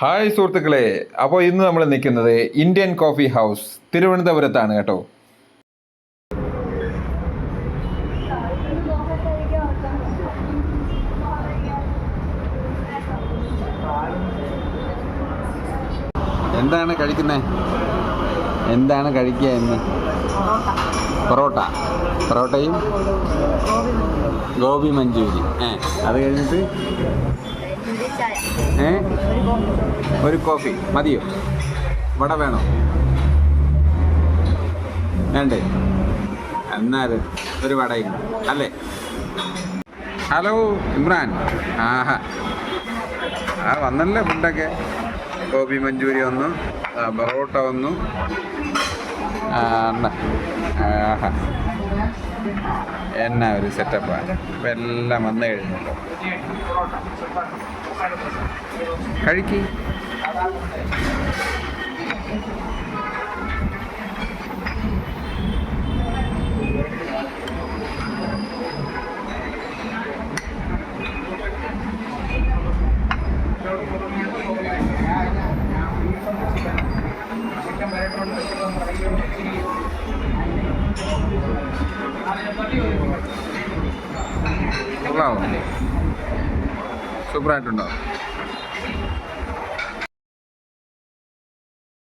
Hi സുഹൃത്തുക്കളെ, അപ്പോൾ ഇന്ന് നമ്മൾ നിൽക്കുന്നത് ഇന്ത്യൻ കോഫി ഹൗസ് തിരുവനന്തപുരത്താണ് കേട്ടോ. എന്താണ് കഴിക്കുന്നത്? എന്താണ് കഴിക്കുക ഇന്ന്? പൊറോട്ടയും ഗോബി മഞ്ചൂരി. അത് കഴിഞ്ഞിട്ട് ഒരു കോഫി മതിയോ? വട വേണോ? വേണ്ടേ? എന്നാലും ഒരു വടയും അല്ലേ? ഹലോ ഇമ്രാൻ. വന്നല്ലേ ഫുഡൊക്കെ. ഗോബി മഞ്ചൂരി വന്നു, പൊറോട്ട വന്നു. എന്നാ ഒരു സെറ്റപ്പാണ്. ഇപ്പം എല്ലാം വന്നു കഴിഞ്ഞല്ലോ. കഴിക്ക്. സൂപ്പറായിട്ടുണ്ടോ?